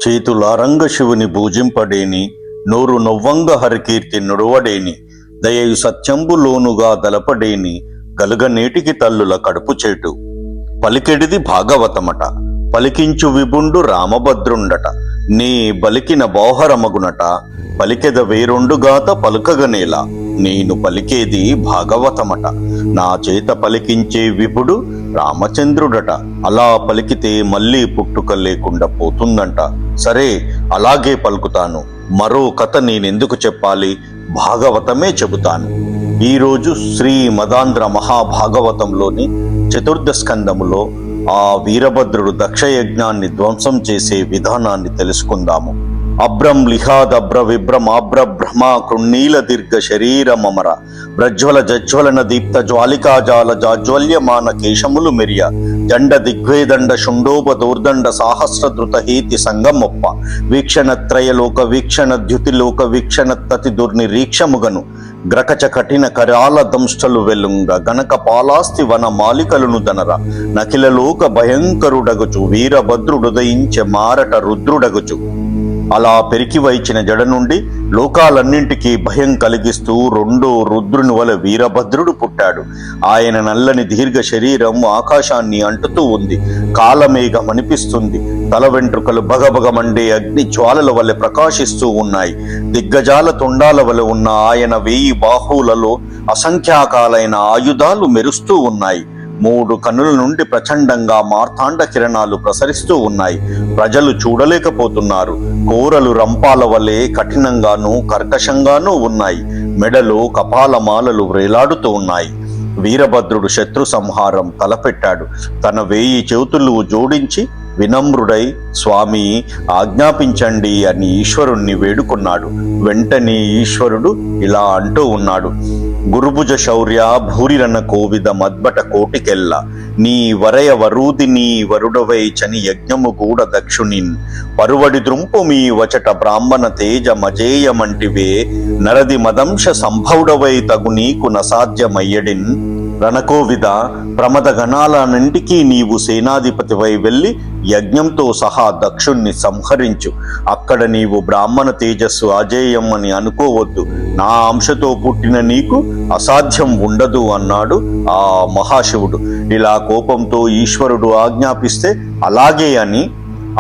చేతులారంగ శివుని పూజింపడేని, నోరు నొవ్వంగ హరికీర్తి నుడవడేని, దయయు సత్యంబులోనుగా దలపడేని, గలుగనేటికి తల్లుల కడుపు చేటు. పలికెడిది భాగవతమట, పలికించు విభుండు రామభద్రుండట, నీ బలికిన బౌహరమగునట, పలికెద వేరొండుగాత పలుకగనేలా, నేను పలికేది భాగవతమట, నా చేత పలికించే విభుడు రామచంద్రుడట, అలా పలికితే మళ్ళీ పుట్టుక లేకుండా పోతుందంట. సరే, అలాగే పలుకుతాను. మరో కథ నేనెందుకు చెప్పాలి, భాగవతమే చెబుతాను. ఈరోజు శ్రీ మదాంధ్ర మహాభాగవతంలోని చతుర్థ స్కందములో ఆ వీరభద్రుడు దక్షయజ్ఞాన్ని ధ్వంసం చేసే విధానాన్ని తెలుసుకుందాము. అభ్రం లిహాదభ్ర విభ్రమాభ్ర భ్రమా కృణీల దీర్ఘ శరీరమమర ప్రజ్వల జజ్వలన దీప్త జ్వాలికాజాల జాజ్వల్యమాన కేశములు మెరియ జండ దిగ్వేదండ శుండోప దూర్దండ సాహస్రధృత హేతి సంగమొప్ప వీక్షణ త్రయలోక వీక్షణ ద్యుతిలోక వీక్షణ తతి దుర్నిరీక్షముగను గ్రకచ కఠిన కరాల దంష్టలు వెల్లుంగ గణక పాలాస్తి వన మాలికలను దనర నకిలలోక భయంకరుడగుచు వీరభద్రుడుదయించె మారట రుద్రుడగుచు. అలా పెరికి వచ్చిన జడ నుండి లోకాలన్నింటికీ భయం కలిగిస్తూ రెండో రుద్రుని వలె వీరభద్రుడు పుట్టాడు. ఆయన నల్లని దీర్ఘ శరీరం ఆకాశాన్ని అంటుతూ ఉంది. కాలమేఘం అనిపిస్తుంది. తల వెంట్రుకలు భగభగమండే అగ్ని జ్వాలల వలె ప్రకాశిస్తూ ఉన్నాయి. దిగ్గజాల తొండాల వలె ఉన్న ఆయన 1000 బాహువులలో అసంఖ్యాకాలైన ఆయుధాలు మెరుస్తూ ఉన్నాయి. 3 కన్నుల నుండి ప్రచండంగా మార్తాండ కిరణాలు ప్రసరిస్తూ ఉన్నాయి. ప్రజలు చూడలేకపోతున్నారు. కోరలు రంపాల వలె కఠినంగానూ కర్కశంగానూ ఉన్నాయి. మెడలో కపాలమాలలు వ్రేలాడుతూ ఉన్నాయి. వీరభద్రుడు శత్రు సంహారం తలపెట్టాడు. తన 1000 చేతులు జోడించి వినమ్రుడై, స్వామి ఆజ్ఞాపించండి అని ఈశ్వరుణ్ణి వేడుకున్నాడు. వెంటనే ఈశ్వరుడు ఇలా అంటూ ఉన్నాడు: గురుభుజ శౌర్య భూరిరన కోవిద మద్బట కోటికెల్ల నీ వరయ వరూది నీ వరుడవై చని యజ్ఞము గూడ దక్షునిన్ పరువడి ద్రుంపు మీ వచట బ్రాహ్మణ తేజ మజేయమంటివే నరది మదంశ సంభౌడవై తగు నీకు నసాధ్యమయ్యడిన్ రణకోవిద ప్రమద గణాలన్నింటికీ నీవు సేనాధిపతివై వెళ్ళి యజ్ఞంతో సహా దక్షుణ్ణి సంహరించు. అక్కడ నీవు బ్రాహ్మణ తేజస్సు అజేయం అని అనుకోవద్దు. నా అంశతో పుట్టిన నీకు అసాధ్యం ఉండదు అన్నాడు ఆ మహాశివుడు. ఇలా కోపంతో ఈశ్వరుడు ఆజ్ఞాపిస్తే అలాగే అని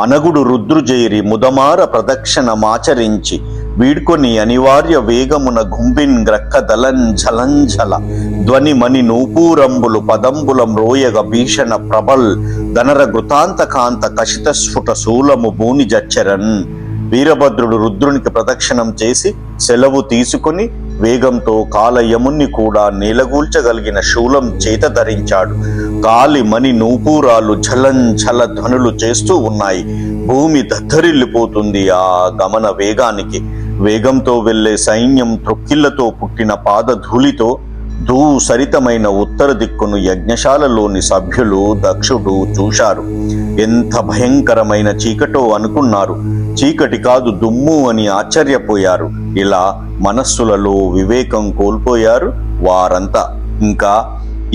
అనగుడు రుద్రుజేరి ముదమార ప్రదక్షిణమాచరించి వీడ్కొని అనివార్య వేగమున గుంబిన్ గ్రక్క దలంఝలంఝల ధ్వని మణి నూపూరంబులు పదంబులం రోయగ భీషణ ప్రబల్ ధనర గృతాంత కాంత కషిత స్ఫుట శూలము భూని జచ్చరన్. వీరభద్రుడు రుద్రునికి ప్రదక్షిణం చేసి సెలవు తీసుకుని వేగంతో కాలయముని కూడా నేలగూల్చగలిగిన శూలం చేత ధరించాడు. కాలి మణి నూపూరాలు ఝలంఝల ధ్వనులు చేస్తూ ఉన్నాయి. భూమి దద్దరిల్లిపోతుంది ఆ గమన వేగానికి. వేగంతో వెళ్లే సైన్యం త్రొక్కిళ్లతో పుట్టిన పాదధూళితో ధూసరితమైన ఉత్తర దిక్కును యజ్ఞశాలలోని సభ్యులు దక్షుడు చూశారు. ఎంత భయంకరమైన చీకటో అనుకున్నారు. చీకటి కాదు దుమ్ము అని ఆశ్చర్యపోయారు. ఇలా మనస్సులలో వివేకం కోల్పోయారు వారంతా. ఇంకా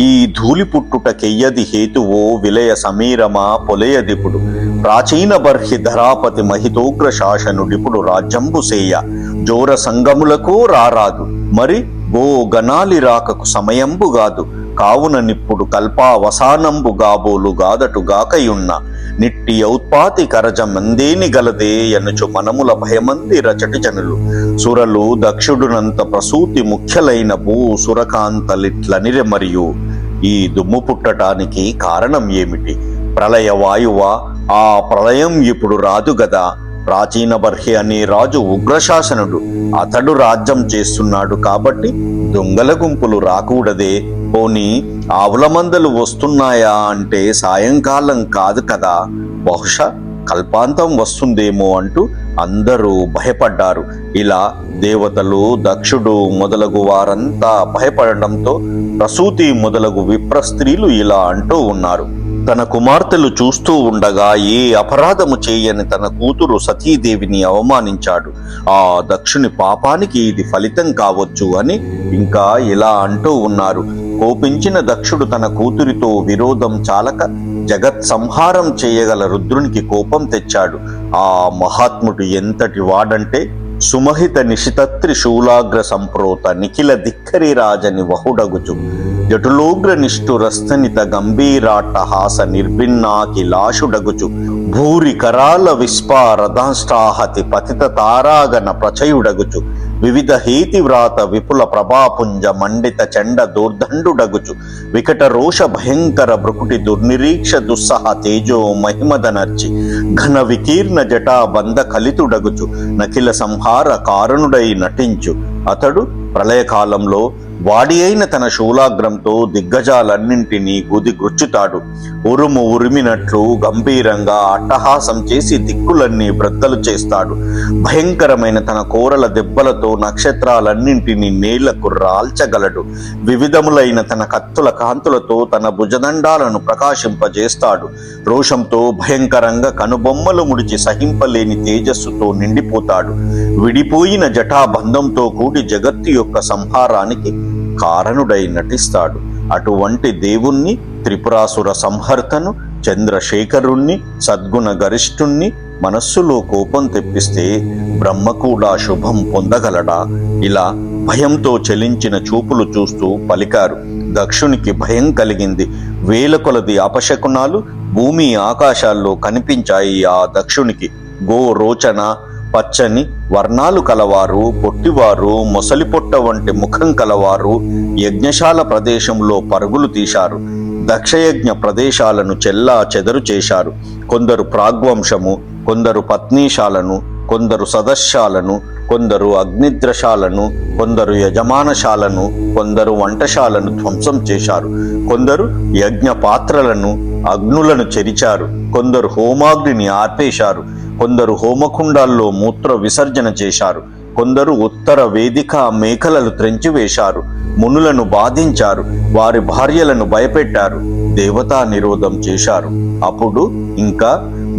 ఈ ధూళి పుట్టుటకెయ్యది హేతువో విలయ సమీరమా పొలయదిపుడు ప్రాచీన బర్హి ధరాపతి మహితోగ్ర శాసనుడిపుడు రాజ్యంబు సేయ జోర సంగములకు రారాదు మరి ఓ గణాలి రాకకు సమయంబుగాదు కావున నిప్పుడు కల్పావసానంబు గాబోలు గాదటుగాకయున్న నిట్టి ఔత్పాతి కరజమందేని గలదే ఎనుచు మనముల భయమంది రచటి జనులు సురలు దక్షుడునంత ప్రసూతి ముఖ్యలైన భూ సురకాంతలిట్లనిరె. మరియు ఈ దుమ్ము పుట్టటానికి కారణం ఏమిటి? ప్రళయ వాయువా? ఆ ప్రళయం ఇప్పుడు రాదు గదా. ప్రాచీన బర్హి అనే రాజు ఉగ్రశాసనుడు. అతడు రాజ్యం చేస్తున్నాడు కాబట్టి దొంగల గుంపులు రాకూడదే. పోనీ ఆవుల మందలు వస్తున్నాయా అంటే సాయంకాలం కాదు కదా, బహుశా కల్పాంతం వస్తుందేమో అంటూ అందరూ భయపడ్డారు. ఇలా దేవతలు దక్షుడు మొదలగు వారంతా భయపడడంతో ప్రసూతి మొదలగు విప్ర స్త్రీలు ఇలా అంటూ ఉన్నారు: తన కుమార్తెలు చూస్తూ ఉండగా ఏ అపరాధము చేయని తన కూతురు సతీదేవిని అవమానించాడు. ఆ దక్షుని పాపానికి ఇది ఫలితం కావచ్చు అని ఇంకా ఇలా అంటూ ఉన్నారు. కోపించిన దక్షుడు తన కూతురితో విరోధం చాలక జగత్ సంహారం చేయగల రుద్రునికి కోపం తెచ్చాడు. ఆ మహాత్ముడు ఎంతటి వాడంటే సుమహిత నిశితత్రి శూలాగ్ర సంప్రోత నిఖిల ధిక్కరి రాజని వహుడగుచు జటులోగ్ర నిష్ఠురస్థనిత గంభీరాట్టహాస నిర్భిన్నాకిలాషుడగుచు భూరి కరాల విస్పారదాష్టాహతి పతిత తారాగణ ప్రచయుడగుచు వివిధ హేతివ్రాత విపుల ప్రభాపుంజ మండిత చండ దూర్దండుడగుచు వికట రోష భయంకర భృకుటి దుర్నిరీక్ష దుస్సహ తేజో మహిమదనర్చి ఘన వికీర్ణ జటా బంధ కలితుడగుచు నకిల సంహార కారణుడై నటించు అతడు ప్రళయకాలంలో వాడి అయిన తన శూలాగ్రంతో దిగ్గజాలన్నింటినీ గుదిగృచ్చుతాడు. ఉరుము ఉరిమినట్లు గంభీరంగా అట్టహాసం చేసి దిక్కులన్నీ బ్రద్దలు చేస్తాడు. భయంకరమైన తన కోరల దెబ్బలతో నక్షత్రాలన్నింటినీ నేలకు రాల్చగలడు. వివిధములైన తన కత్తుల కాంతులతో తన భుజదండాలను ప్రకాశింపజేస్తాడు. రోషంతో భయంకరంగా కనుబొమ్మలు ముడిచి సహింపలేని తేజస్సుతో నిండిపోతాడు. విడిపోయిన జటాబంధంతో కూడి జగత్తు యొక్క సంహారానికి కారణుడై నటిస్తాడు. అటువంటి దేవుణ్ణి, త్రిపురాసుర సంహర్తను, చంద్రశేఖరుణ్ణి, సద్గుణ గరిష్ఠుణ్ణి మనస్సులో కోపం తెప్పిస్తే బ్రహ్మ కూడా శుభం పొందగలడా? ఇలా భయంతో చలించిన చూపులు చూస్తూ పలికారు. దక్షునికి భయం కలిగింది. వేల కొలది అపశకునాలు భూమి ఆకాశాల్లో కనిపించాయి. ఆ దక్షునికి గోరోచన, పచ్చని వర్ణాలు కలవారు, పొట్టివారు, మొసలి పొట్ట వంటి ముఖం కలవారు యజ్ఞశాల ప్రదేశంలో పరుగులు తీశారు. దక్షయజ్ఞ ప్రదేశాలను చెల్లా చెదరు చేశారు. కొందరు ప్రాగ్వంశము, కొందరు పత్నీశాలను, కొందరు సదస్శాలను, కొందరు అగ్నిద్రశాలను, కొందరు యజమానశాలను, కొందరు వంటశాలను ధ్వంసం చేశారు. కొందరు యజ్ఞ పాత్రలను, అగ్నులను చెరిచారు. కొందరు హోమాగ్నిని ఆర్పేశారు. కొందరు హోమకుండాల్లో మూత్ర విసర్జన చేశారు. కొందరు ఉత్తర వేదిక మేకలలు త్రెంచివేశారు. మునులను బాధించారు. వారి భార్యలను భయపెట్టారు. దేవతా నిరోధం చేశారు. అప్పుడు ఇంకా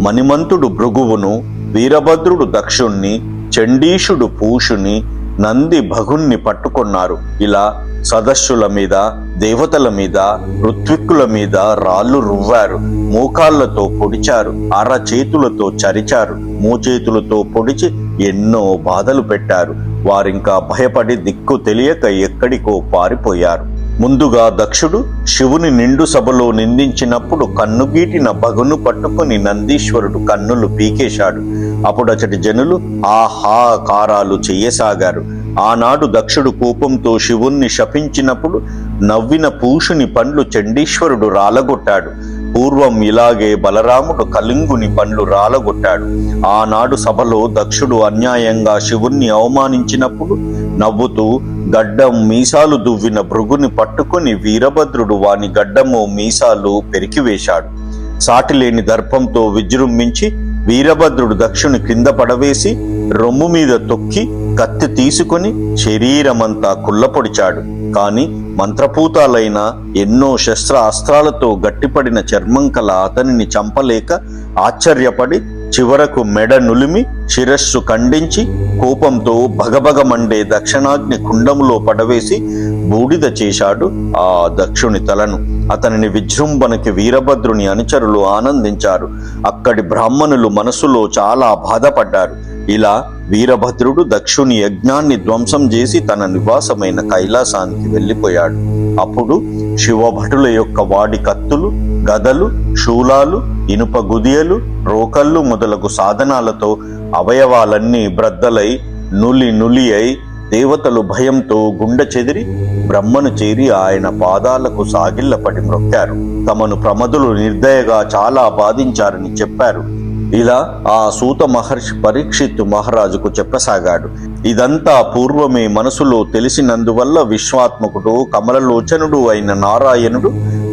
మణిమంతుడు భృగువును, వీరభద్రుడు దక్షుణ్ణి, చండీషుడు పూషుని, నంది భగుణ్ణి పట్టుకొన్నారు. ఇలా సదస్సుల మీద, దేవతల మీద, ఋత్విక్కుల మీద రాళ్ళు రువ్వారు. మోకాళ్లతో పొడిచారు. అరచేతులతో చరిచారు. మోచేతులతో పొడిచి ఎన్నో బాధలు పెట్టారు. వారింకా భయపడి దిక్కు తెలియక ఎక్కడికో పారిపోయారు. ముందుగా దక్షుడు శివుని నిండు సభలో నిందించినప్పుడు కన్నుగీటిన భగును పట్టుకుని నందీశ్వరుడు కన్నులు పీకేశాడు. అప్పుడచటి జనులు ఆహాకారాలు చెయ్యసాగారు. ఆనాడు దక్షుడు కోపంతో శివుణ్ణి శపించినప్పుడు నవ్విన పూషుని పండ్లు చండీశ్వరుడు రాలగొట్టాడు. పూర్వం ఇలాగే బలరాముడు కళింగుని పండ్లు రాలగొట్టాడు. ఆనాడు సభలో దక్షుడు అన్యాయంగా శివుణ్ణి అవమానించినప్పుడు నవ్వుతూ గడ్డం మీసాలు దువ్విన భృగుని పట్టుకుని వీరభద్రుడు వాని గడ్డము మీసాలు పెరికివేశాడు. సాటిలేని దర్పంతో విజృంభించి వీరభద్రుడు దక్షుని క్రింద పడవేసి రొమ్ము మీద తొక్కి కత్తి తీసుకుని శరీరమంతా కుళ్ళపొడిచాడు. కాని మంత్రపూతాలైన ఎన్నో శస్త్ర అస్త్రాలతో గట్టిపడిన చర్మం కల అతనిని చంపలేక ఆశ్చర్యపడి చివరకు మెడ నులిమి శిరస్సు ఖండించి కోపంతో భగభగ మండే దక్షిణాగ్ని కుండములో పడవేసి బూడిద చేశాడు ఆ దక్షుని తలను. అతనిని విజృంభణకి వీరభద్రుని అనుచరులు ఆనందించారు. అక్కడి బ్రాహ్మణులు మనసులో చాలా బాధపడ్డారు. ఇలా వీరభద్రుడు దక్షుని యజ్ఞాన్ని ధ్వంసం చేసి తన నివాసమైన కైలాసానికి వెళ్ళిపోయాడు. అప్పుడు శివభటుల యొక్క వాడి కత్తులు, గదలు, శూలాలు, ఇనుప గుదియలు, రోకళ్ళు మొదలగు సాధనాలతో అవయవాలన్నీ బ్రద్దలై నులి అయి దేవతలు భయంతో గుండె చెదిరి బ్రహ్మను చేరి ఆయన పాదాలకు సాగిల్లపడి మ్రొక్కారు. తమను ప్రమదులు నిర్దయగా చాలా బాధించారని చెప్పారు. ఇలా ఆ సూత మహర్షి పరీక్షిత్తు మహారాజుకు చెప్పసాగాడు. ఇదంతా పూర్వమే మనసులో తెలిసినందువల్ల విశ్వాత్మకుడు, కమలలోచనుడు అయిన నారాయణుడు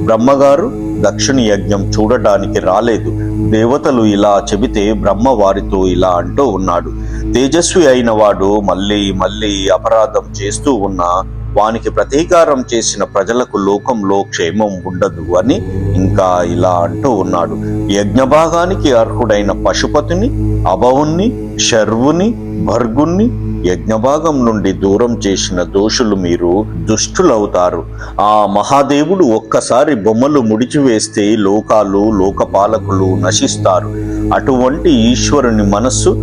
బ్రహ్మగారు దక్షిణ యజ్ఞం చూడటానికి రాలేదు. దేవతలు ఇలా చెబితే బ్రహ్మ వారితో ఇలా అంటూ ఉన్నాడు: తేజస్వి అయిన వాడు మళ్ళీ మళ్ళీ అపరాధం చేస్తూ ఉన్నా వానికి ప్రతీకారం చేసిన ప్రజలకు లోకంలో క్షేమం ఉండదు అని ఇంకా ఇలా అంటూ ఉన్నాడు. యజ్ఞభాగానికి అర్హుడైన పశుపతిని, అభవుణ్ణి, శర్వుని, భర్గుణ్ణి యజ్ఞభాగం నుండి దూరం చేసిన దోషులు మీరు దుష్టులవుతారు. ఆ మహాదేవుడు ఒక్కసారి బొమ్మలు ముడిచివేస్తే లోకాలు లోకపాలకులు నశిస్తారు. అటువంటి ఈశ్వరుని మనస్సు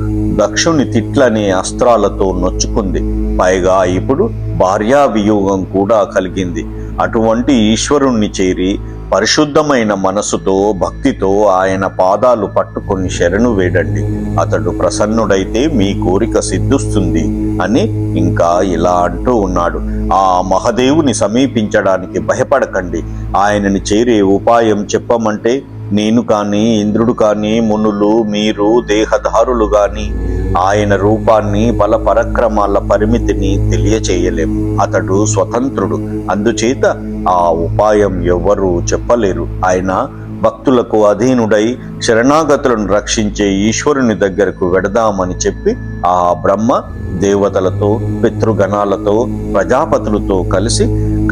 దక్షుని తిట్లనే అస్త్రాలతో నొచ్చుకుంది. పైగా ఇప్పుడు భార్యా వియోగం కూడా కలిగింది. అటువంటి ఈశ్వరుణ్ణి చేరి పరిశుద్ధమైన మనసుతో భక్తితో ఆయన పాదాలు పట్టుకొని శరణు వేడండి. అతడు ప్రసన్నుడైతే మీ కోరిక సిద్ధిస్తుంది అని ఇంకా ఇలా అంటూ ఉన్నాడు. ఆ మహాదేవుని సమీపించడానికి భయపడకండి. ఆయనని చేరే ఉపాయం చెప్పమంటే నేను కానీ ఇంద్రుడు కానీ మునులు మీరు దేహధారులు గాని ఆయన రూపాన్ని బల పరక్రమాల పరిమితిని తెలియచేయలేం. అతడు స్వతంత్రుడు. అందుచేత ఆ ఉపాయం ఎవ్వరూ చెప్పలేరు. ఆయన భక్తులకు అధీనుడై శరణాగతులను రక్షించే ఈశ్వరుని దగ్గరకు వెడదామని చెప్పి ఆ బ్రహ్మ దేవతలతో పితృగణాలతో ప్రజాపతులతో కలిసి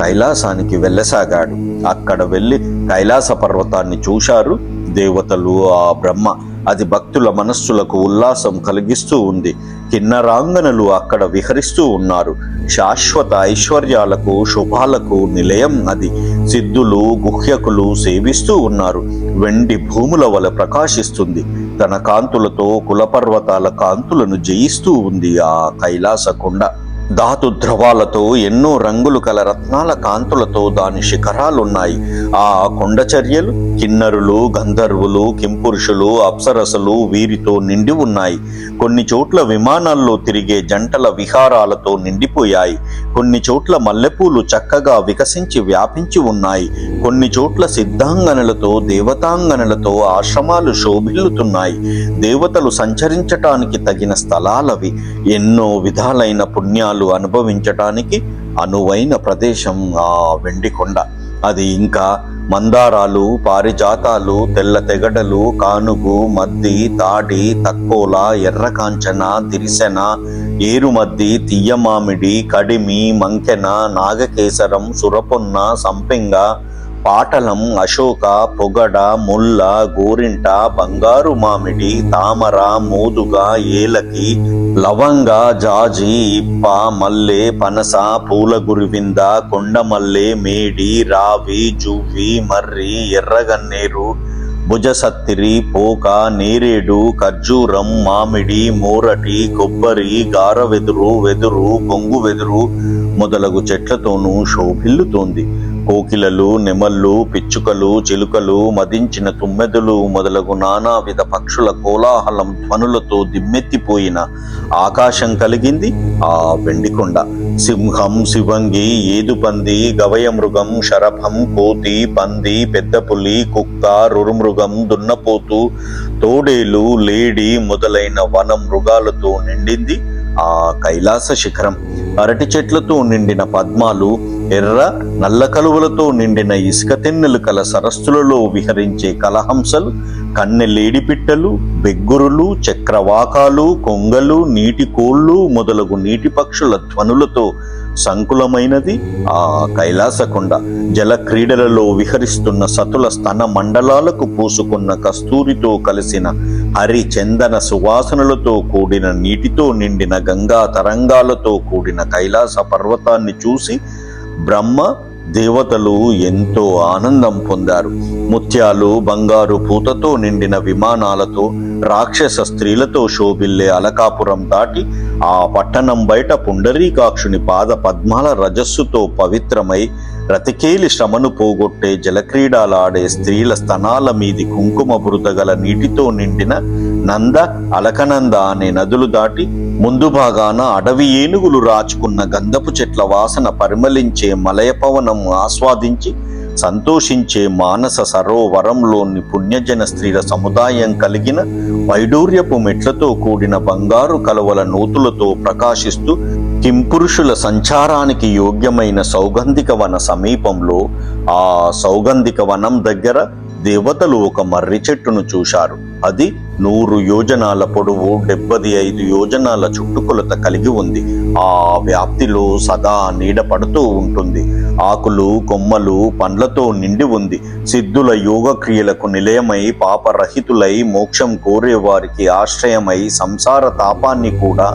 కైలాసానికి వెళ్ళసాగాడు. అక్కడ వెళ్ళి కైలాస పర్వతాన్ని చూశారు దేవతలు, ఆ బ్రహ్మ. అది భక్తుల మనస్సులకు ఉల్లాసం కలిగిస్తూ ఉంది. కిన్నరాంగనలు అక్కడ విహరిస్తూ ఉన్నారు. శాశ్వత ఐశ్వర్యాలకు శుభాలకు నిలయం అది. సిద్ధులు గుహ్యకులు సేవిస్తూ ఉన్నారు. వెండి భూముల వలె ప్రకాశిస్తుంది. తన కాంతులతో కులపర్వతాల కాంతులను జయిస్తూ ఉంది ఆ కైలాస కొండ. ధాతు ధ్రువాలతో ఎన్నో రంగులు కల రత్నాల కాంతులతో దాని శిఖరాలున్నాయి. ఆ కొండచర్యలు కిన్నరులు గంధర్వులు కింపురుషులు అప్సరసలు వీరితో నిండి ఉన్నాయి. కొన్ని చోట్ల విమానాల్లో తిరిగే జంటల విహారాలతో నిండిపోయాయి. కొన్ని చోట్ల మల్లెపూలు చక్కగా వికసించి వ్యాపించి ఉన్నాయి. కొన్ని చోట్ల సిద్ధాంగనలతో దేవతాంగనలతో ఆశ్రమాలు శోభిల్లుతున్నాయి. దేవతలు సంచరించటానికి తగిన స్థలాలవి. ఎన్నో విధాలైన పుణ్యాలు అనుభవించటానికి అనువైన ప్రదేశం ఆ వెండికొండ. అది ఇంకా మందారాలు పారిజాతాలు తెల్ల తెగడలు కానుగు మద్ది తాడి తక్కోల ఎర్రకాంచన దిరిసెన ఏరుమద్ది తీయమామిడి కడిమి మంకెన నాగకేసరం సురపొన్న సంపెంగ పాటలం అశోక పొగడ ముల్ల గోరింట బంగారు మామిడి తామర మోదుగ ఏలకి లవంగ జాజి ఇప్ప మల్లె పనస పూల గురివింద కొండమల్లె మేడి రావి జువ్వి మర్రి ఎర్రగన్నేరు భుజసత్తిరి పోక నేరేడు ఖర్జూరం మామిడి మోరటి కొబ్బరి గారవెదురు వెదురు బొంగు వెదురు మొదలగు చెట్లతోనూ శోభిల్లుతోంది. కోకిలలు నెమళ్ళు పిచ్చుకలు చిలుకలు మదించిన తుమ్మెదలు మొదలగు నానావిధ పక్షుల కోలాహలం ధ్వనులతో దిమ్మెత్తిపోయిన ఆకాశం కలిగింది ఆ వెండికొండ. సింహం శివంగి ఏదుపంది గవయమృగం శరభం కోతి పంది పెద్ద పులి కుక్క రురుమృగం దున్నపోతు తోడేలు లేడి మొదలైన వన మృగాలతో నిండింది ఆ కైలాస శిఖరం. అరటి చెట్లతో నిండిన పద్మాలు ఎర్ర నల్ల కలువలతో నిండిన ఇసుక తెన్నెలు కల సరస్సులలో విహరించే కలహంసలు కన్నెలేడి పిట్టలు బెగ్గురులు చక్రవాకాలు కొంగలు నీటి కోళ్ళు మొదలగు నీటి పక్షుల ధ్వనులతో సంకులమైనది ఆ కైలాసకొండ. జల క్రీడలలో విహరిస్తున్న సతుల స్తన మండలాలకు పూసుకున్న కస్తూరితో కలిసిన హరి చందన సువాసనలతో కూడిన నీటితో నిండిన గంగా తరంగాలతో కూడిన కైలాస పర్వతాన్ని చూసి బ్రహ్మ దేవతలు ఎంతో ఆనందం పొందారు. ముత్యాలు బంగారు పూతతో నిండిన విమానాలతో రాక్షస స్త్రీలతో శోభిల్లే అలకాపురం దాటి ఆ పట్టణం బయట పుండరీకాక్షుని పాద పద్మాల రజస్సుతో పవిత్రమై రతికేలి శ్రమను పోగొట్టే జలక్రీడాలాడే స్త్రీల స్తనాల మీది కుంకుమ బురదగల నీటితో నిండిన నంద అలకనంద అనే నదులు దాటి ముందు భాగాన అడవి ఏనుగులు రాచుకున్న గంధపు చెట్ల వాసన పరిమళించే మలయపవనం ఆస్వాదించి సంతోషించే మానస సరోవరంలోని పుణ్యజన స్త్రీల సముదాయం కలిగిన వైడూర్యపు మెట్లతో కూడిన బంగారు కలవల నూతులతో ప్రకాశిస్తూ కింపురుషుల సంచారానికి యోగ్యమైన సౌగంధిక వన సమీపంలో ఆ సౌగంధిక వనం దగ్గర దేవతలు ఒక మర్రి చెట్టును చూశారు. అది 100 యోజనాల పొడవు, 75 యోజనాల చుట్టుకొలత కలిగి ఉంది. ఆ వ్యాప్తిలో సదా నీడ పడుతూ ఉంటుంది. ఆకులు, కొమ్మలు, పండ్లతో నిండి ఉంది. సిద్ధుల యోగక్రియలకు నిలయమై, పాపరహితులై మోక్షం కోరే వారికి ఆశ్రయమై, సంసార తాపాన్ని కూడా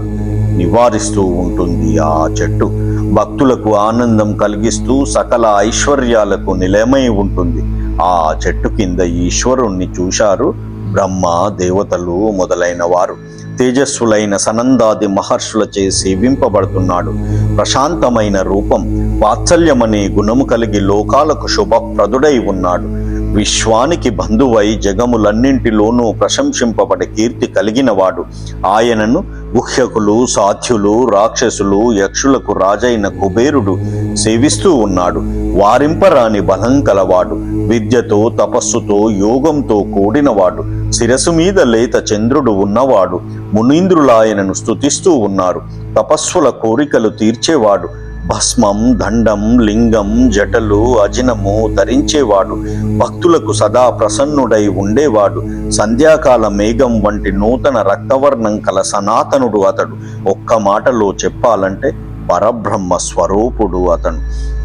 నివారిస్తూ ఉంటుంది. ఆ చెట్టు భక్తులకు ఆనందం కలిగిస్తూ సకల ఐశ్వర్యాలకు నిలయమై ఉంటుంది. ఆ చెట్టు కింద ఈశ్వరుణ్ణి చూశారు బ్రహ్మ, దేవతలు మొదలైన వారు. తేజస్సులైన సనందాది మహర్షులచే సేవింపబడుతున్నాడు. ప్రశాంతమైన రూపం, వాత్సల్యమనే గుణము కలిగి లోకాలకు శుభప్రదుడై ఉన్నాడు. విశ్వానికి బంధువై జగములన్నింటిలోనూ ప్రశంసింపబడే కీర్తి కలిగినవాడు. ఆయనను గుహ్యకులు, సాధ్యులు, రాక్షసులు, యక్షులకు రాజైన కుబేరుడు సేవిస్తూ ఉన్నాడు. వారింపరాని బలం కలవాడు. విద్యతో, తపస్సుతో, యోగంతో కూడినవాడు. శిరసు మీద లేత చంద్రుడు ఉన్నవాడు. మునీంద్రులాయనను స్తుతిస్తూ ఉన్నారు. తపస్సుల కోరికలు తీర్చేవాడు. భస్మం, దండం, లింగం, జటలు, అజినము ధరించేవాడు. భక్తులకు సదా ప్రసన్నుడై ఉండేవాడు. సంధ్యాకాల మేఘం వంటి నూతన రక్తవర్ణం కల సనాతనుడు అతడు. ఒక్క మాటలో చెప్పాలంటే పరబ్రహ్మ స్వరూపుడు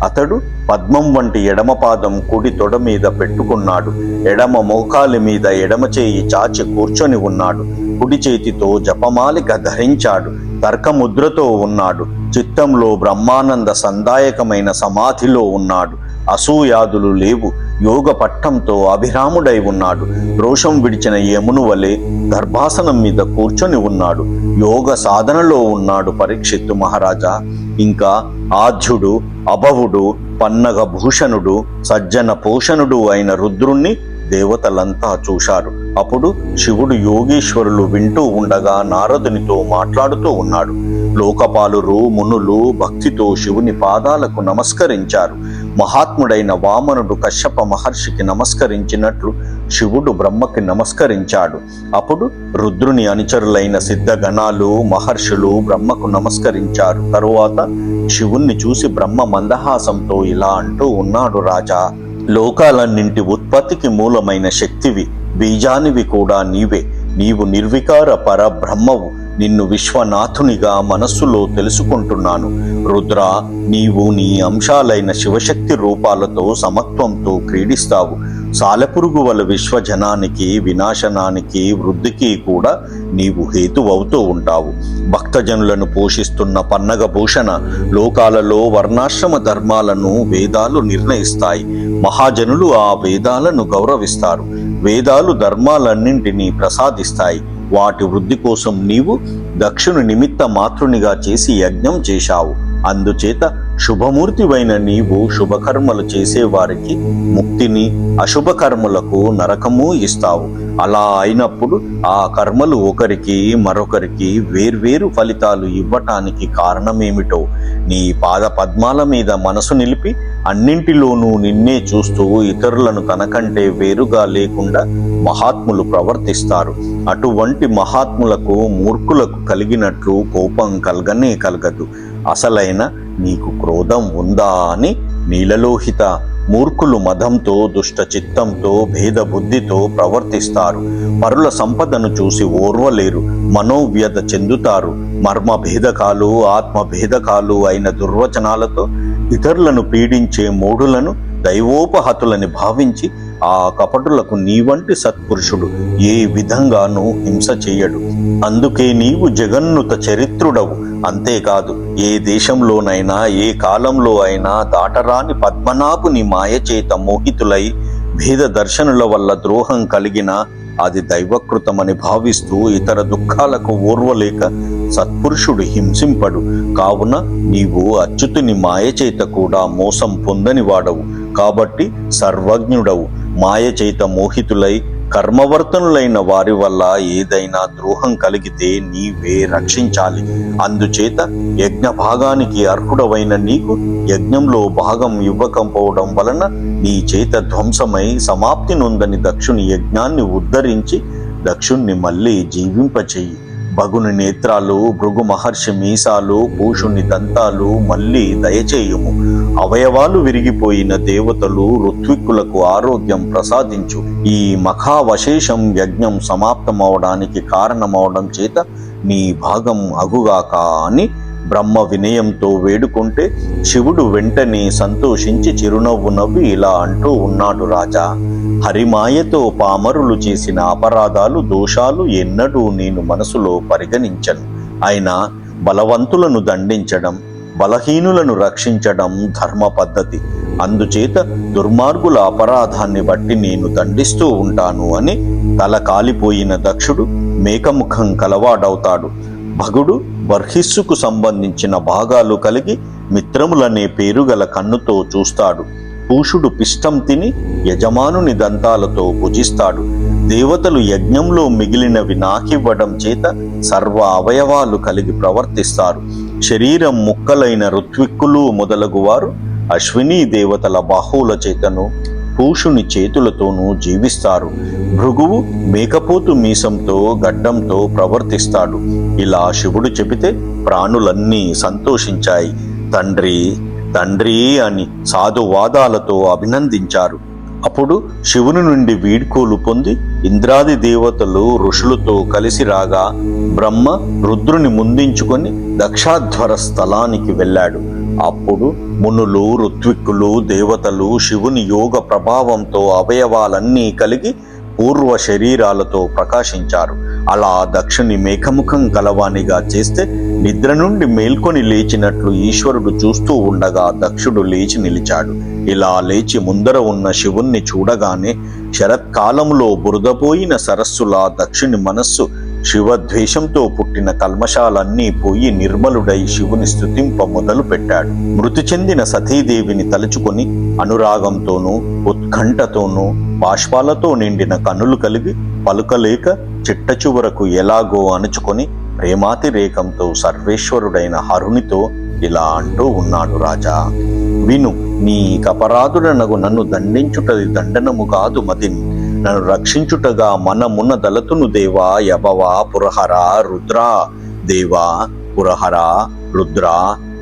అతడు పద్మం వంటి ఎడమ పాదం కుడి తొడ మీద పెట్టుకున్నాడు. ఎడమ మోకాలి మీద ఎడమ చేయి చాచి కూర్చొని ఉన్నాడు. కుడి చేతితో జపమాలిక ధరించాడు. తర్కముద్రతో ఉన్నాడు. చిత్తంలో బ్రహ్మానంద సందాయకమైన సమాధిలో ఉన్నాడు. అసూయాదులు లేవు. యోగ పట్టంతో అభిరాముడై ఉన్నాడు. రోషం విడిచిన యమును వలె గర్భాసనం మీద కూర్చొని ఉన్నాడు. యోగ సాధనలో ఉన్నాడు పరీక్షిత్తు మహారాజా. ఇంకా ఆధ్యుడు, అభవుడు, పన్నగ భూషణుడు, సజ్జన పోషణుడు అయిన రుద్రుణ్ణి దేవతలంతా చూశారు. అప్పుడు శివుడు యోగీశ్వరులు వింటూ ఉండగా నారదునితో మాట్లాడుతూ ఉన్నాడు. లోకపాలురు, మునులు భక్తితో శివుని పాదాలకు నమస్కరించారు. మహాత్ముడైన వామనుడు కశ్యప మహర్షికి నమస్కరించినట్లు శివుడు బ్రహ్మకి నమస్కరించాడు. అప్పుడు రుద్రుని అనుచరులైన సిద్ధగణాలు, మహర్షులు బ్రహ్మకు నమస్కరించారు. తరువాత శివుణ్ణి చూసి బ్రహ్మ మందహాసంతో ఇలా అంటూ ఉన్నాడు. రాజా, లోకాలన్నింటి ఉత్పత్తికి మూలమైన శక్తివి, బీజానివి కూడా నీవే. నీవు నిర్వికార పరబ్రహ్మవు. నిన్ను విశ్వనాథునిగా మనస్సులో తెలుసుకుంటున్నాను. రుద్ర, నీవు నీ అంశాలైన శివశక్తి రూపాలతో సమత్వంతో క్రీడిస్తావు. సాలెపురుగు వల విశ్వజనానికి, వినాశనానికి, వృద్ధికి కూడా నీవు హేతువవుతూ ఉంటావు. భక్తజనులను పోషిస్తున్న పన్నగ భూషణ, లోకాలలో వర్ణాశ్రమ ధర్మాలను వేదాలు నిర్ణయిస్తాయి. మహాజనులు ఆ వేదాలను గౌరవిస్తారు. వేదాలు ధర్మాలన్నింటినీ ప్రసాదిస్తాయి. వాటి వృద్ధి కోసం నీవు దక్షుని నిమిత్త మాతృనిగా చేసి యజ్ఞం చేశావు. అందుచేత శుభమూర్తివైన నీవు శుభకర్మలు చేసేవారికి ముక్తిని, అశుభకర్మలకు నరకము ఇస్తావు. అలా అయినప్పుడు ఆ కర్మలు ఒకరికి మరొకరికి వేర్వేరు ఫలితాలు ఇవ్వటానికి కారణమేమిటో నీ పాద పద్మాల మీద మనసు నిలిపి అన్నింటిలోనూ నిన్నే చూస్తూ ఇతరులను తనకంటే వేరుగా లేకుండా మహాత్ములు ప్రవర్తిస్తారు. అటువంటి మహాత్ములకు మూర్ఖులకు కలిగినట్లు కోపం కలగనే కలగదు. అసలైన నీకు క్రోధం ఉందా అని నీలలోహిత మూర్ఖులు మదంతో, దుష్ట చిత్తంతో, భేద బుద్ధితో ప్రవర్తిస్తారు. పరుల సంపదను చూసి ఓర్వలేరు, మనోవ్యత చెందుతారు. మర్మ భేదకాలు, ఆత్మ భేదకాలు అయిన దుర్వచనాలతో ఇతరులను పీడించే మూఢులను దైవోపహతులని భావించి ఆ కపటులకు నీ వంటి సత్పురుషుడు ఏ విధంగానూ హింస చేయడు. అందుకే నీవు జగన్నుత చరిత్రుడవు. అంతేకాదు, ఏ దేశంలోనైనా ఏ కాలంలో అయినా దాటరాని పద్మనాభుని మాయచేత మోహితులై భేద దర్శనుల వల్ల ద్రోహం కలిగిన అది దైవకృతమని భావిస్తూ ఇతర దుఃఖాలకు ఓర్వలేక సత్పురుషుడు హింసింపడు. కావున నీవు అచ్యుతుని మాయచేత కూడా మోసం పొందని వాడవు. కాబట్టి సర్వజ్ఞుడవు. మాయచేత మోహితులై కర్మవర్తనులైన వారి వల్ల ఏదైనా ద్రోహం కలిగితే నీవే రక్షించాలి. అందుచేత యజ్ఞ భాగానికి అర్హుడవైన నీకు యజ్ఞంలో భాగం ఇవ్వకపోవడం వలన నీ చేత ధ్వంసమై సమాప్తి నొందని దక్షుని యజ్ఞాన్ని ఉద్ధరించి దక్షుణ్ణి మళ్ళీ జీవింపచేయి. భగుని నేత్రాలు, భృగు మహర్షి మీసాలు, పూషుని దంతాలు మళ్ళీ దయచేయుము. అవయవాలు విరిగిపోయిన దేవతలు ఋత్విక్కులకు ఆరోగ్యం ప్రసాదించు. ఈ మఖావశేషం యజ్ఞం సమాప్తమవడానికి కారణమవడం చేత నీ భాగం అగుగాక అని బ్రహ్మ వినయంతో వేడుకుంటే శివుడు వెంటనే సంతోషించి చిరునవ్వు నవ్వి ఇలా అంటూ ఉన్నాడు, రాజా, హరిమాయతో పామరులు చేసిన అపరాధాలు, దోషాలు ఎన్నడూ నేను మనసులో పరిగణించను. అయినా బలవంతులను దండించడం, బలహీనులను రక్షించడం ధర్మ పద్ధతి. అందుచేత దుర్మార్గుల అపరాధాన్ని బట్టి నేను దండిస్తూ ఉంటాను అని తల కాలిపోయిన దక్షుడు మేకముఖం కలవాడవుతాడు. భగుడు బర్హిస్సుకు సంబంధించిన భాగాలు కలిగి మిత్రములనే పేరుగల కన్నుతో చూస్తాడు. పూషుడు పిష్టం తిని యజమానుని దంతాలతో భుజిస్తాడు. దేవతలు యజ్ఞంలో మిగిలినవి నాకివ్వడం చేత సర్వ అవయవాలు కలిగి ప్రవర్తిస్తారు. శరీరం ముక్కలైన ఋత్విక్కులు మొదలగువారు అశ్వినీ దేవతల బాహువుల చేతను పూషుని చేతులతోనూ జీవిస్తారు. భృగువు మేకపోతు మీసంతో గడ్డంతో ప్రవర్తిస్తాడు. ఇలా శివుడు చెబితే ప్రాణులన్నీ సంతోషించాయి. తండ్రి తండ్రి అని సాధువాదాలతో అభినందించారు. అప్పుడు శివుని నుండి వీడ్కోలు పొంది ఇంద్రాది దేవతలు ఋషులతో కలిసి రాగా బ్రహ్మ రుద్రుని ముందించుకొని దక్షాధ్వర స్థలానికి వెళ్ళాడు. అప్పుడు మునులు, ఋత్విక్కులు, దేవతలు శివుని యోగ ప్రభావంతో అవయవాలన్నీ కలిగి పూర్వ శరీరాలతో ప్రకాశించారు. అలా దక్షుని మేఘముఖం కలవానిగా చేస్తే నిద్ర నుండి మేల్కొని లేచినట్లు ఈశ్వరుడు చూస్తూ ఉండగా దక్షుడు లేచి నిలిచాడు. ఇలా లేచి ముందర ఉన్న శివుణ్ణి చూడగానే శరత్కాలంలో బురదపోయిన సరస్సులా దక్షుని మనస్సు శివద్వేషంతో పుట్టిన కల్మషాలన్నీ పోయి నిర్మలుడై శివుని స్తుతింప మొదలు పెట్టాడు. మృతి చెందిన సతీదేవిని తలుచుకొని అనురాగంతోనూ ఉత్కంఠతోనూ బాష్పాలతో నిండిన కన్నులు కలిగి పలుకలేక చిట్ట చివరకు ఎలాగో అణుచుకొని ప్రేమాతిరేకంతో సర్వేశ్వరుడైన హరునితో ఇలా అంటూ ఉన్నాడు, రాజా, విను, నీ కపరాధుడనగు నన్ను దండించుటది దండనము కాదు మదిన్, నన్ను రక్షించుటగా మనమున్న దళతును దేవా యభవా పురహరా రుద్రా. దేవా పురహరా రుద్రా,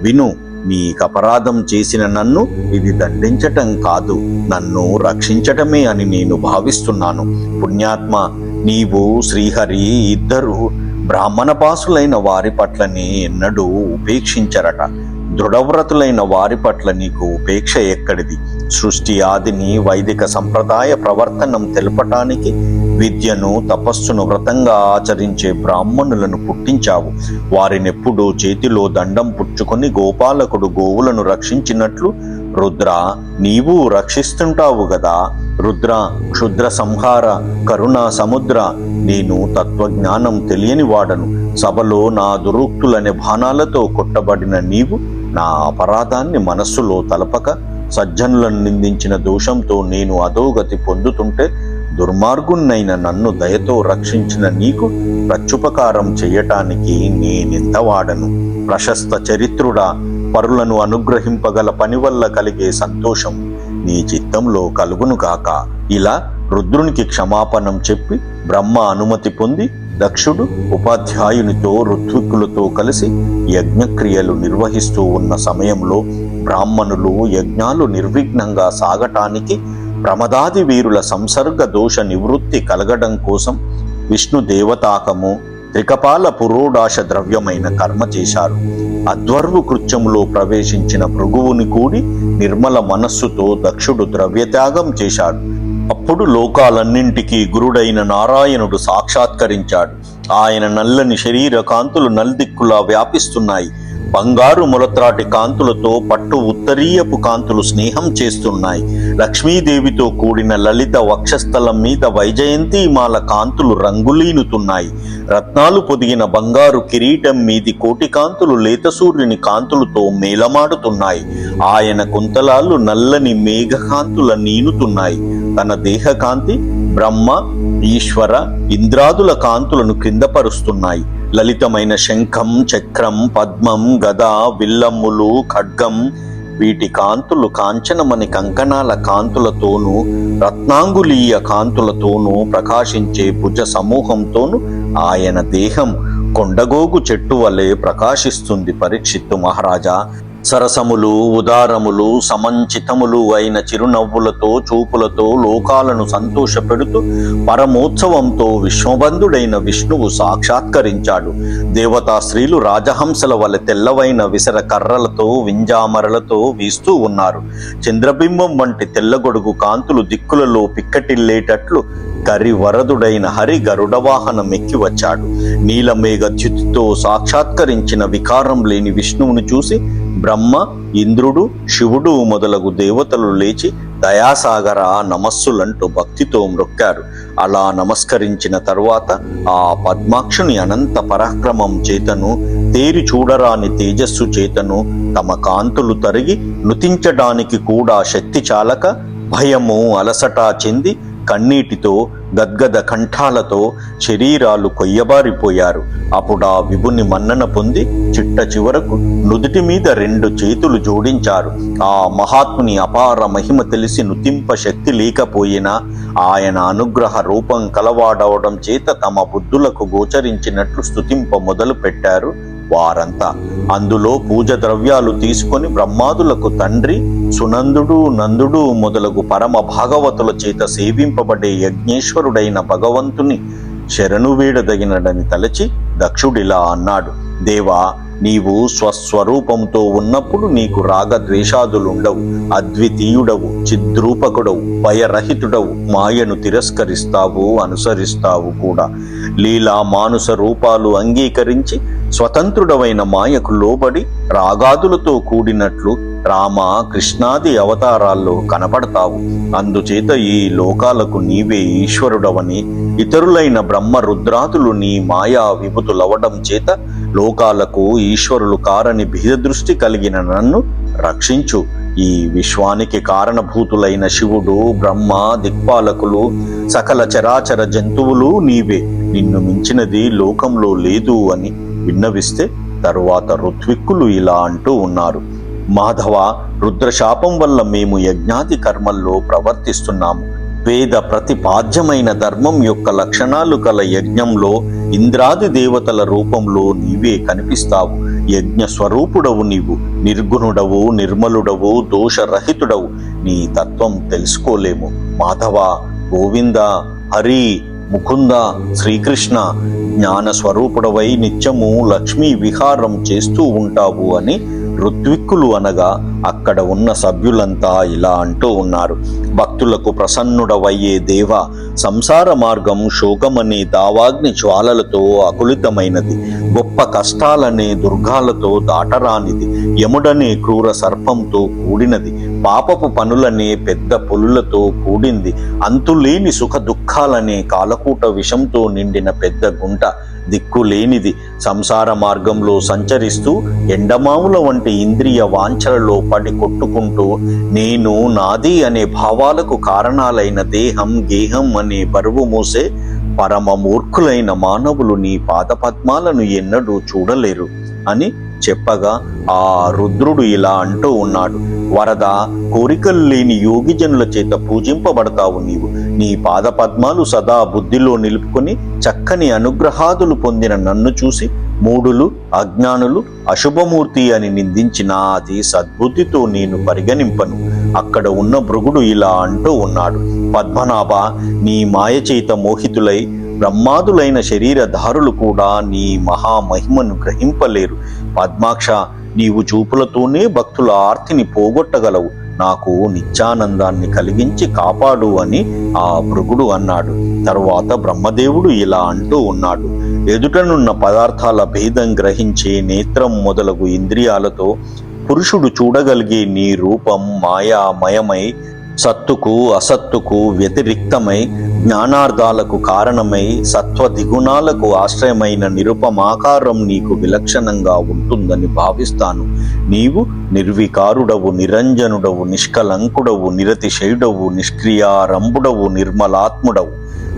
విను, నీ అపరాధం చేసిన నన్ను ఇది దండించటం కాదు, నన్ను రక్షించటమే అని నేను భావిస్తున్నాను. పుణ్యాత్మ, నీవు శ్రీహరి ఇద్దరు బ్రాహ్మణపాసులైన వారి పట్లని ఎన్నడూ ఉపేక్షించరట. దృఢవ్రతులైన వారి పట్ల నీకు ఉపేక్ష ఎక్కడిది? సృష్టి ఆదిని వైదిక సంప్రదాయ ప్రవర్తనం తెలపటానికి విద్యను, తపస్సును వ్రతంగా ఆచరించే బ్రాహ్మణులను పుట్టించావు. వారినెప్పుడూ చేతిలో దండం పుచ్చుకొని గోపాలకుడు గోవులను రక్షించినట్లు రుద్ర నీవు రక్షిస్తుంటావు గదా. రుద్ర, క్షుద్ర సంహార, కరుణా సముద్ర, నేను తత్వజ్ఞానం తెలియని వాడను. సభలో నా దురుక్తులనే బాణాలతో కొట్టబడిన నీవు నా అపరాధాన్ని మనస్సులో తలపక సజ్జనులను నిందించిన దోషంతో నేను అధోగతి పొందుతుంటే దుర్మార్గున్నైన నన్ను దయతో రక్షించిన నీకు ప్రత్యుపకారం చెయ్యటానికి నేనెంత వాడను. ప్రశస్త చరిత్రుడా, పరులను అనుగ్రహింపగల పని వల్ల కలిగే సంతోషం నీ చిత్తంలో కలుగును గాక. ఇలా రుద్రునికి క్షమాపణం చెప్పి బ్రహ్మ అనుమతి పొంది దక్షుడు ఉపాధ్యాయునితో ఋత్విక్కులతో కలిసి యజ్ఞక్రియలు నిర్వహిస్తూ ఉన్న సమయంలో బ్రాహ్మణులు యజ్ఞాలు నిర్విఘ్నంగా సాగటానికి ప్రమదాది వీరుల సంసర్గ దోష నివృత్తి కలగడం కోసం విష్ణు దేవతాకము, త్రికపాల పురోడాశ ద్రవ్యమైన కర్మ చేశారు. అధ్వర్వు కృత్యములో ప్రవేశించిన భృగువుని కూడి నిర్మల మనస్సుతో దక్షుడు ద్రవ్యత్యాగం చేశాడు. అప్పుడు లోకాలన్నింటికీ గురుడైన నారాయణుడు సాక్షాత్కరించాడు. ఆయన నల్లని శరీర కాంతులు నల్దిక్కులా వ్యాపిస్తున్నాయి. బంగారు మొలత్రాటి కాంతులతో పట్టు ఉత్తరీయపు కాంతులు స్నేహం చేస్తున్నాయి. లక్ష్మీదేవితో కూడిన లలిత వక్షస్థలం మీద వైజయంతిమాల కాంతులు రంగులీనుతున్నాయి. రత్నాలు పొదిగిన బంగారు కిరీటం మీది కోటి కాంతులు లేత సూర్యుని కాంతులతో మేలమాడుతున్నాయి. ఆయన కుంతలాలు నల్లని మేఘకాంతుల నీనుతున్నాయి. తన దేహకాంతి బ్రహ్మ, ఈశ్వర, ఇంద్రాదుల కాంతులను క్రిందపరుస్తున్నాయి. లలితమైన శంఖం, చక్రం, పద్మం, గద, విల్లమ్ములు, ఖడ్గం వీటి కాంతులు కాంచనమని కంకణాల కాంతులతోనూ రత్నాంగులీయ కాంతులతోనూ ప్రకాశించే భుజ సమూహంతోనూ ఆయన దేహం కొండగోగు చెట్టు వలె ప్రకాశిస్తుంది పరీక్షిత్తు మహారాజా. సరసములు, ఉదారములు, సమంచితములు అయిన చిరునవ్వులతో, చూపులతో లోకాలను సంతోషపెడుతూ పరమోత్సవంతో విశ్వబంధుడైన విష్ణువు సాక్షాత్కరించాడు. దేవతా స్త్రీలు రాజహంసల వలె తెల్లవైన విసర కర్రలతో, వింజామరలతో వీస్తూ ఉన్నారు. చంద్రబింబం వంటి తెల్లగొడుగు కాంతులు దిక్కులలో పిక్కటిల్లేటట్లు కరివరదుడైన హరి గరుడవాహనం ఎక్కి వచ్చాడు. నీలమేఘ ద్యుతితో సాక్షాత్కరించిన వికారం లేని విష్ణువును చూసి బ్రహ్మ, ఇంద్రుడు, శివుడు మొదలగు దేవతలు లేచి దయాసాగర నమస్సులంటూ భక్తితో మ్రొక్కారు. అలా నమస్కరించిన తరువాత ఆ పద్మాక్షుని అనంత పరాక్రమం చేతను, తేరి చూడరాని తేజస్సు చేతను తమ కాంతులు తరిగి నృతించడానికి కూడా శక్తి చాలక భయము, అలసట చెంది కన్నీటితో, గద్గద కంఠాలతో శరీరాలు కొయ్యబారిపోయారు. అప్పుడా విభుని మన్నన పొంది చిట్ట చివరకు నుదుటి మీద 2 చేతులు జోడించారు. ఆ మహాత్ముని అపార మహిమ తెలిసి నృతింప శక్తి లేకపోయినా ఆయన అనుగ్రహ రూపం కలవాడవడం చేత తమ బుద్ధులకు గోచరించినట్లు స్తుతింప మొదలు పెట్టారు వారంతా. అందులో పూజ ద్రవ్యాలు తీసుకొని బ్రహ్మాదులకు తండ్రి, సునందుడు, నందుడు మొదలగు పరమ భాగవతుల చేత సేవింపబడే యజ్ఞేశ్వరుడైన భగవంతుని శరణు వేడదగినడని తలచి దక్షుడిలా అన్నాడు. దేవా, నీవు స్వస్వరూపంతో ఉన్నప్పుడు నీకు రాగద్వేషాదులుండవు. అద్వితీయుడవు, చిద్రూపకుడవు, భయరహితుడవు, మాయను తిరస్కరిస్తావు, అనుసరిస్తావు కూడా. లీలా మానుస రూపాలు అంగీకరించి స్వతంత్రుడవైన మాయకు లోబడి రాగాదులతో కూడినట్లు రామ, కృష్ణాది అవతారాల్లో కనపడతావు. అందుచేత ఈ లోకాలకు నీవే ఈశ్వరుడవని, ఇతరులైన బ్రహ్మ రుద్రాదులు నీ మాయా విభుతులవడం చేత లోకాలకు ఈశ్వరులు కారని భేదదృష్టి కలిగిన నన్ను రక్షించు. ఈ విశ్వానికి కారణభూతులైన శివుడు, బ్రహ్మ, దిక్పాలకులు, సకల చరాచర జంతువులు నీవే. నిన్ను మించినది లోకంలో లేదు అని విన్నవిస్తే తరువాత ఋత్విక్కులు ఇలా అంటూ ఉన్నారు. మాధవ, రుద్రశాపం వల్ల మేము యజ్ఞాది కర్మల్లో ప్రవర్తిస్తున్నాము. వేద ప్రతిపాద్యమైన ధర్మం యొక్క లక్షణాలు కల యజ్ఞంలో ఇంద్రాది దేవతల రూపంలో నీవే కనిపిస్తావు. యజ్ఞ స్వరూపుడవు నీవు. నిర్గుణుడవు, నిర్మలుడవు, దోషరహితుడవు. నీ తత్వం తెలుసుకోలేము. మాధవ, గోవింద, హరి, ముకుంద, శ్రీకృష్ణ, జ్ఞాన స్వరూపుడవై నిత్యము లక్ష్మీ విహారం చేస్తూ ఉంటావు అని ఋత్విక్కులు అనగా అక్కడ ఉన్న సభ్యులంతా ఇలా అంటూ ఉన్నారు. భక్తులకు ప్రసన్నుడవయ్యే దేవ, సంసార మార్గం శోకమనే దావాగ్ని జ్వాలలతో అకులితమైనది. గొప్ప కష్టాలనే దుర్గాలతో దాటరానిది. యముడనే క్రూర సర్పంతో కూడినది. పాపపు పనులనే పెద్ద పులులతో కూడింది. అంతులేని సుఖ దుఃఖాలనే కాలకూట విషంతో నిండిన పెద్ద గుంట. దిక్కులేనిది. సంసార మార్గంలో సంచరిస్తూ ఎండమావుల వంటి ఇంద్రియ వాంఛలలో పడి కొట్టుకుంటూ నేను, నాది అనే భావాలకు కారణాలైన దేహం, గేహం అనే బరువు మోసే పరమ మూర్ఖులైన మానవులు నీ పాదపద్మాలను ఎన్నడూ చూడలేరు అని చెప్పగా ఆ రుద్రుడు ఇలా అంటూ ఉన్నాడు. వరద, కోరికలు లేని యోగిజనుల చేత పూజింపబడతావు నీవు. నీ పాదపద్మాలు సదా బుద్ధిలో నిలుపుకొని చక్కని అనుగ్రహాదులు పొందిన నన్ను చూసి మూఢులు, అజ్ఞానులు అశుభమూర్తి అని నిందించిన అది సద్బుద్ధితో నేను పరిగణింపను. అక్కడ ఉన్న భృగుడు ఇలా అంటూ ఉన్నాడు. పద్మనాభ, నీ మాయ చేత మోహితులై బ్రహ్మాదులైన శరీరధారులు కూడా నీ మహామహిమను గ్రహింపలేరు. పద్మాక్ష, నీవు చూపులతోనే భక్తుల ఆర్తిని పోగొట్టగలవు. నాకు నిత్యానందాన్ని కలిగించి కాపాడు అని ఆ భృగుడు అన్నాడు. తరువాత బ్రహ్మదేవుడు ఇలా అంటూ ఉన్నాడు. ఎదుటనున్న పదార్థాల భేదం గ్రహించే నేత్రం మొదలగు ఇంద్రియాలతో పురుషుడు చూడగలిగే నీ రూపం మాయామయమై సత్తుకు అసత్తుకు వ్యతిరిక్తమై జ్ఞానార్థాలకు కారణమై సత్వదిగుణాలకు ఆశ్రయమైన నిరుపమాకారం నీకు విలక్షణంగా ఉంటుందని భావిస్తాను. నీవు నిర్వికారుడవు, నిరంజనుడవు, నిష్కలంకుడవు, నిరతిశయుడవు, నిష్క్రియారంభుడవు, నిర్మలాత్ముడవు,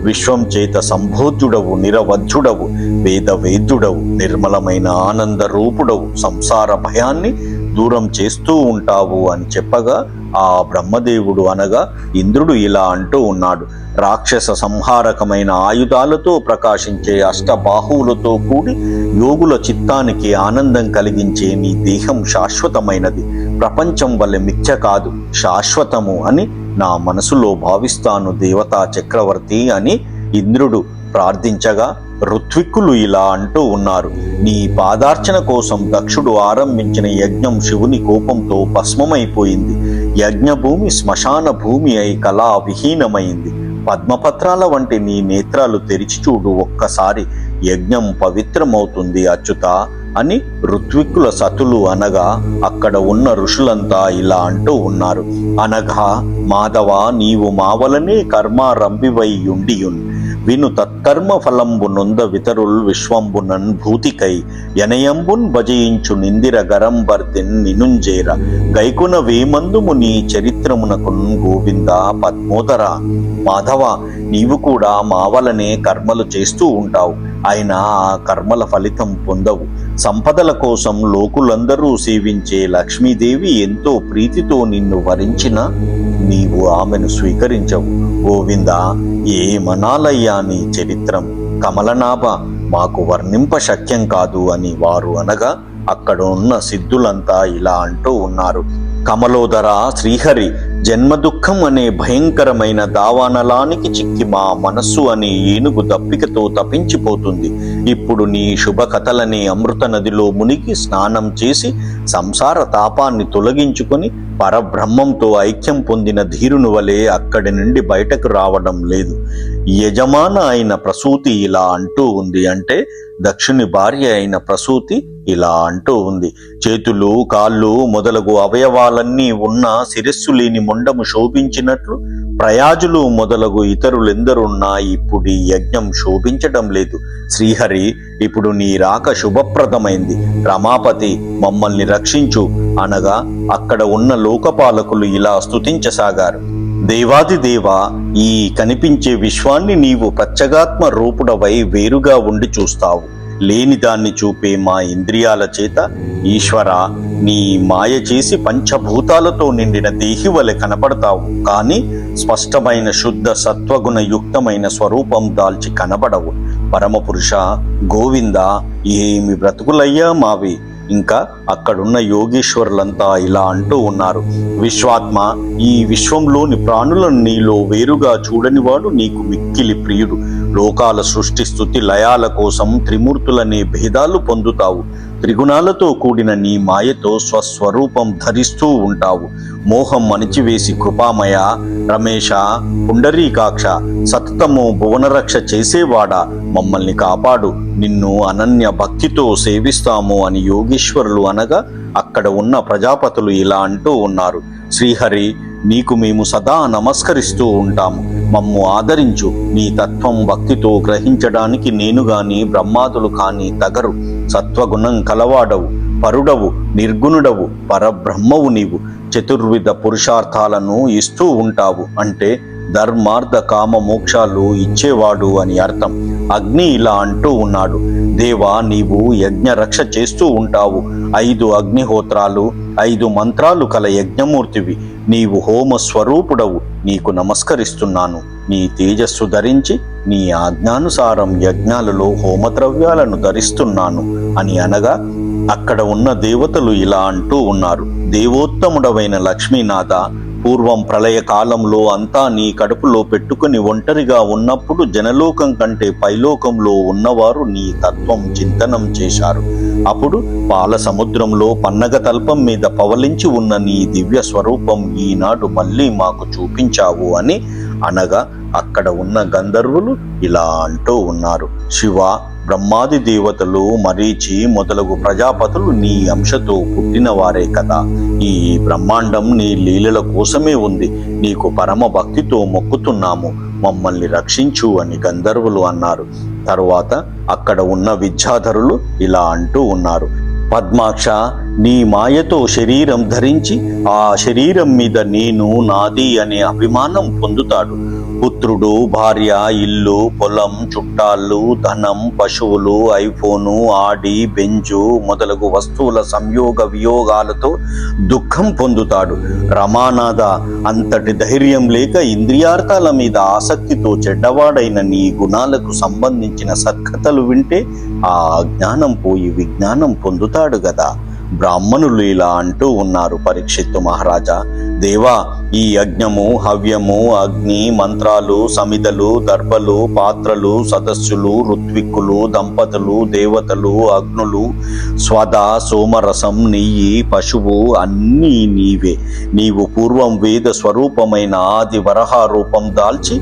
విశ్వం చేత సంబోధ్యుడవు, నిరవధ్యుడవు, వేదవేద్యుడవు, నిర్మలమైన ఆనంద రూపుడవు, సంసార భయాన్ని దూరం చేస్తూ ఉంటావు అని చెప్పగా ఆ బ్రహ్మదేవుడు అనగా ఇంద్రుడు ఇలా అంటూ ఉన్నాడు. రాక్షస సంహారకమైన ఆయుధాలతో ప్రకాశించే అష్టబాహువులతో కూడి యోగుల చిత్తానికి ఆనందం కలిగించే నీ దేహం శాశ్వతమైనది, ప్రపంచం వలె మిథ్య కాదు, శాశ్వతము అని నా మనసులో భావిస్తాను దేవతా చక్రవర్తి అని ఇంద్రుడు ప్రార్థించగా ఋత్విక్కులు ఇలా అంటూ ఉన్నారు. నీ పాదార్చన కోసం దక్షుడు ఆరంభించిన యజ్ఞం శివుని కోపంతో భస్మమైపోయింది. యజ్ఞభూమి శ్మశాన భూమి అయి కళా విహీనమైంది. పద్మపత్రాల వంటి నీ నేత్రాలు తెరిచి చూడు ఒక్కసారి, యజ్ఞం పవిత్రమవుతుంది అచ్యుత అని ఋత్విక్కుల సతులు అనగా అక్కడ ఉన్న ఋషులంతా ఇలా అంటూ ఉన్నారు. అనగా మాధవ, నీవు మావలనే కర్మారంభివై యుండియున్ విను తత్కర్మ ఫలంబు నొంద వితరుల్ విశ్వంబునన్ భూతికై యనయంబున్ భజయించు నిందిర గరంబర్దిన్ నినుంజేర గైకున వేమందుము నీ చరిత్రమునకున్ గోవింద పద్మోదర. మాధవ, నీవు కూడా మావలనే కర్మలు చేస్తూ ఉంటావు, అయినా ఆ కర్మల ఫలితం పొందవు. సంపదల కోసం లోకులందరూ సేవించే లక్ష్మీదేవి ఎంతో ప్రీతితో నిన్ను వరించినా నీవు ఆమెను స్వీకరించవు. గోవింద, ఏమనాలయ్యా నీ చరిత్రం, కమలనాభ, మాకు వర్ణింప శక్యం కాదు అని వారు అనగా అక్కడ ఉన్న సిద్ధులంతా ఇలా అంటూ ఉన్నారు. కమలోదర శ్రీహరి, జన్మ దుఃఖం అనే భయంకరమైన దావానలానికి చిక్కి మా మనస్సు అనే ఏనుగు దప్పికతో తపించిపోతుంది. ఇప్పుడు నీ శుభ కథలనే అమృత నదిలో మునిగి స్నానం చేసి సంసార తాపాన్ని తొలగించుకొని పరబ్రహ్మంతో ఐక్యం పొందిన ధీరుని వలె అక్కడి నుండి బయటకు రావడం లేదు. యజమాన అయిన ప్రసూతి ఇలా అంటూ ఉంది, అంటే దక్షుని భార్య అయిన ప్రసూతి ఇలా అంటూ ఉంది. చేతులు కాళ్ళు మొదలగు అవయవాలన్నీ ఉన్న శిరస్సు లేని మొండము శోభించినట్లు ప్రయాజులు మొదలగు ఇతరులెందరున్నా ఇప్పుడు ఈ యజ్ఞం శోభించడం లేదు. శ్రీహరి, ఇప్పుడు నీ రాక శుభప్రదమైంది. రమాపతి, మమ్మల్ని రక్షించు అనగా అక్కడ ఉన్న లోకపాలకులు ఇలా స్తుతించసాగారు. దేవాది దేవ, ఈ కనిపించే విశ్వాన్ని నీవు ప్రత్యేగాత్మ రూపుడవై వేరుగా ఉండి చూస్తావు. లేని దాన్ని చూపే మా ఇంద్రియాల చేత ఈశ్వర నీ మాయ చేసి పంచభూతాలతో నిండిన దేహి వలె కనపడతావు, కానీ స్పష్టమైన శుద్ధ సత్వగుణ యుక్తమైన స్వరూపం దాల్చి కనబడవు. పరమపురుష గోవింద, ఏమి బ్రతుకులయ్యా మావి. ఇంకా అక్కడున్న యోగీశ్వరులంతా ఇలా అంటూ ఉన్నారు. విశ్వాత్మ, ఈ విశ్వంలోని ప్రాణులను నీలో వేరుగా చూడనివాడు నీకు మిక్కిలి ప్రియుడు. లోకాల సృష్టి స్థుతి లయాల కోసం త్రిమూర్తులనే భేదాలు పొందుతావు. త్రిగుణాలతో కూడిన నీ మాయతో స్వస్వరూపం ధరిస్తూ ఉంటావు. మోహం అణిచివేసి కృపామయ రమేశ పుండరీకాక్ష సతతము భువనరక్ష చేసేవాడా, మమ్మల్ని కాపాడు, నిన్ను అనన్య భక్తితో సేవిస్తాము అని యోగీశ్వరులు అనగా అక్కడ ఉన్న ప్రజాపతులు ఇలా అంటూ ఉన్నారు. శ్రీహరి, నీకు మేము సదా నమస్కరిస్తూ ఉంటాము. మమ్ము ఆదరించు. నీ తత్వం భక్తితో గ్రహించడానికి నేను గాని బ్రహ్మాదులు కాని తగరు. సత్వగుణం కలవాడవు, పరుడవు, నిర్గుణుడవు, పరబ్రహ్మవు నీవు. చతుర్విధ పురుషార్థాలను ఇస్తూ ఉంటావు, అంటే ధర్మార్థ కామ మోక్షాలు ఇచ్చేవాడు అని అర్థం. అగ్ని ఇలా అంటూ ఉన్నాడు. దేవా, నీవు యజ్ఞ రక్ష చేస్తూ ఉంటావు. 5 అగ్నిహోత్రాలు 5 మంత్రాలు కల యజ్ఞమూర్తివి. నీవు హోమ స్వరూపుడవు. నీకు నమస్కరిస్తున్నాను. నీ తేజస్సు ధరించి నీ ఆజ్ఞానుసారం యజ్ఞాలలో హోమద్రవ్యాలను ధరిస్తున్నాను అని అనగా అక్కడ ఉన్న దేవతలు ఇలా అంటూ ఉన్నారు. దేవోత్తముడవైన లక్ష్మీనాథ, పూర్వం ప్రళయ కాలంలో అంతా నీ కడుపులో పెట్టుకుని ఒంటరిగా ఉన్నప్పుడు జనలోకం కంటే పైలోకంలో ఉన్నవారు నీ తత్వం చింతనం చేశారు. అప్పుడు పాల సముద్రంలో పన్నగ తల్పం మీద పవలించి ఉన్న నీ దివ్య స్వరూపం ఈనాడు మళ్ళీ మాకు చూపించావు అని అనగా అక్కడ ఉన్న గంధర్వులు ఇలా అంటూ ఉన్నారు. శివ, బ్రహ్మాది దేవతలు, మరీచి మొదలగు ప్రజాపతులు నీ అంశతో పుట్టినవారే కదా. ఈ బ్రహ్మాండం నీ లీలల కోసమే ఉంది. నీకు పరమ భక్తితో మొక్కుతున్నాము, మమ్మల్ని రక్షించు అని గంధర్వులు అన్నారు. తరువాత అక్కడ ఉన్న విద్యాధరులు ఇలా అంటూ ఉన్నారు. పద్మాక్ష, నీ మాయతో శరీరం ధరించి ఆ శరీరం మీద నేను నాది అనే అభిమానం పొందుతాడు. పుత్రుడు, భార్య, ఇల్లు, పొలం, చుట్టాలు, ధనం, పశువులు, ఐఫోను, ఆడి, బెంజు మొదలగు వస్తువుల సంయోగ వియోగాలతో దుఃఖం పొందుతాడు. రమానాథ, అంతటి ధైర్యం లేక ఇంద్రియార్థాల మీద ఆసక్తితో చెడ్డవాడైన నీ గుణాలకు సంబంధించిన సత్కథలు వింటే ఆ అజ్ఞానం పోయి విజ్ఞానం పొందుతాడు గదా. బ్రాహ్మణులు ఇలా అంటూ ఉన్నారు, పరీక్షిత్తు మహారాజా. దేవా, ఈ యజ్ఞము, హవ్యము, అగ్ని, మంత్రాలు, సమిదలు, దర్భలు, పాత్రలు, సదస్సులు, ఋత్విక్కులు, దంపతులు, దేవతలు, అగ్నులు, స్వద, సోమరసం, నెయ్యి, పశువు అన్నీ నీవే. నీవు పూర్వం వేద స్వరూపమైన ఆది వరహ రూపం దాల్చి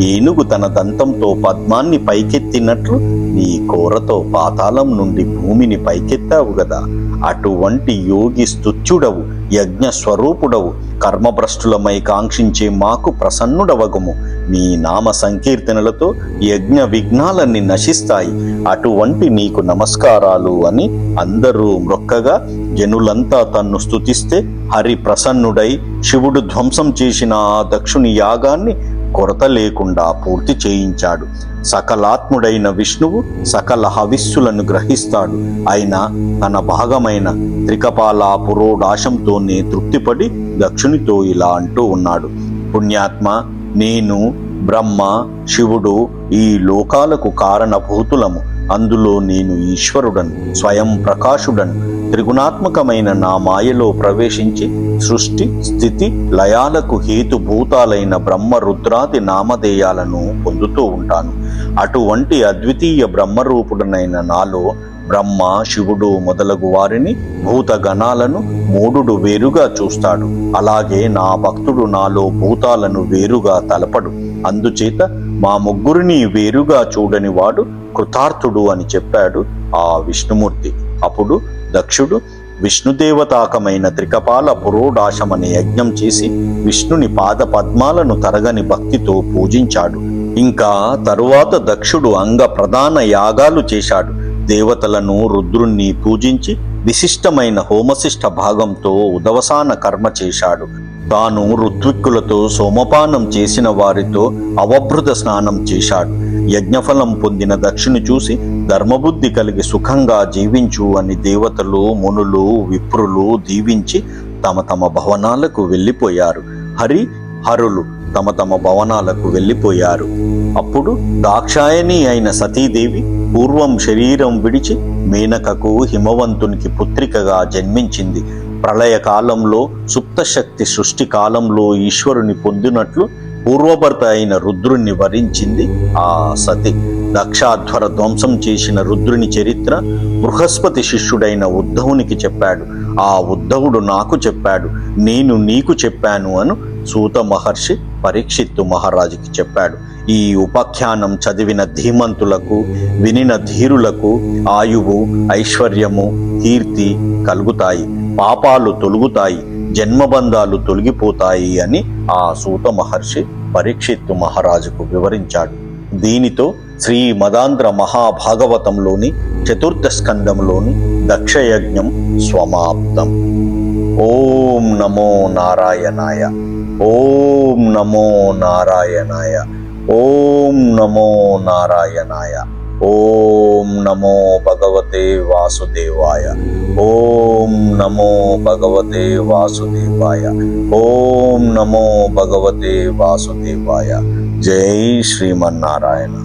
ఏనుగు తన దంతంతో పద్మాన్ని పైకెత్తినట్లు నీ కోరతో పాతాళం నుండి భూమిని పైకెత్తావు గదా. అటువంటి యోగి స్తుత్యుడవు, యజ్ఞ స్వరూపుడవు. కర్మభ్రష్టులమై కాంక్షించే మాకు ప్రసన్నుడవగుము. నీ నామ సంకీర్తనలతో యజ్ఞ విఘ్నాలన్నీ నశిస్తాయి. అటువంటి నీకు నమస్కారాలు అని అందరూ మ్రొక్కగా జనులంతా తన్ను స్తుతిస్తే హరి ప్రసన్నుడై శివుడు ధ్వంసం చేసిన ఆ దక్షుని యాగాన్ని కొరత లేకుండా పూర్తి చేయించాడు. సకలాత్ముడైన విష్ణువు సకల హవిస్సులను గ్రహిస్తాడు. అయినా తన భాగమైన త్రికపాల పురోడాశంతోనే తృప్తిపడి దక్షునితో ఇలా అంటూ ఉన్నాడు, పుణ్యాత్మ, నేను, బ్రహ్మ, శివుడు ఈ లోకాలకు కారణభూతులము. అందులో నేను ఈశ్వరుడను, స్వయం ప్రకాశుడను. త్రిగుణాత్మకమైన నా మాయలో ప్రవేశించి సృష్టి, స్థితి, లయాలకు హేతుభూతాలైన బ్రహ్మ రుద్రాది నామధేయాలను పొందుతూ ఉంటాను. అటువంటి అద్వితీయ బ్రహ్మరూపుడనైన నాలో బ్రహ్మ, శివుడు మొదలగు వారిని, భూతగణాలను మూఢుడు వేరుగా చూస్తాడు. అలాగే నా భక్తుడు నాలో భూతాలను వేరుగా తలపడు. అందుచేత మా ముగ్గురిని వేరుగా చూడని వాడు కృతార్థుడు అని చెప్పాడు ఆ విష్ణుమూర్తి. అప్పుడు దక్షుడు విష్ణుదేవతాకమైన త్రికపాల పురోడాశమనే యజ్ఞం చేసి విష్ణుని పాద పద్మాలను తరగని భక్తితో పూజించాడు. ఇంకా తరువాత దక్షుడు అంగ ప్రధాన యాగాలు చేశాడు. దేవతలను, రుద్రుణ్ణి పూజించి విశిష్టమైన హోమశిష్ట భాగంతో ఉదవసాన కర్మ చేశాడు. తాను ఋత్విక్కులతో సోమపానం చేసిన వారితో అవభృత స్నానం చేశాడు. యజ్ఞఫలం పొందిన దక్షుని చూసి ధర్మబుద్ధి కలిగి సుఖంగా జీవించు అని దేవతలు, మునులు, విప్రులు దీవించి తమ తమ భవనాలకు వెళ్ళిపోయారు. హరులు తమ తమ భవనాలకు వెళ్ళిపోయారు. అప్పుడు దాక్షాయణి అయిన సతీదేవి పూర్వం శరీరం విడిచి మేనకకు, హిమవంతునికి పుత్రికగా జన్మించింది. ప్రళయకాలంలో సుప్తశక్తి సృష్టి కాలంలో ఈశ్వరుని పొందినట్లు పూర్వభర్త అయిన రుద్రుణ్ణి వరించింది ఆ సతి. దక్షాధ్వర ధ్వంసం చేసిన రుద్రుని చరిత్ర బృహస్పతి శిష్యుడైన ఉద్ధవునికి చెప్పాడు. ఆ ఉద్ధవుడు నాకు చెప్పాడు, నేను నీకు చెప్పాను అను సూత మహర్షి పరీక్షిత్తు మహారాజుకి చెప్పాడు. ఈ ఉపాఖ్యానం చదివిన ధీమంతులకు, వినిన ధీరులకు ఆయువు, ఐశ్వర్యము, కీర్తి కలుగుతాయి, పాపాలు తొలుగుతాయి, జన్మబంధాలు తొలగిపోతాయి అని ఆ సూత మహర్షి పరీక్షిత్తు మహారాజుకు వివరించాడు. దీనితో శ్రీ మదాంధ్ర మహాభాగవతంలోని చతుర్థ స్కందంలోని దక్షయజ్ఞం స్వమాప్తం. ఓం నమో నారాయణాయ. ఓం నమో నారాయణాయ. ఓం నమో నారాయణాయ. ఓం నమో భగవతే వాసుదేవాయ. ఓం నమో భగవతే వాసుదేవాయ. ఓం నమో భగవతే వాసుదేవాయ. జై శ్రీమన్నారాయణ.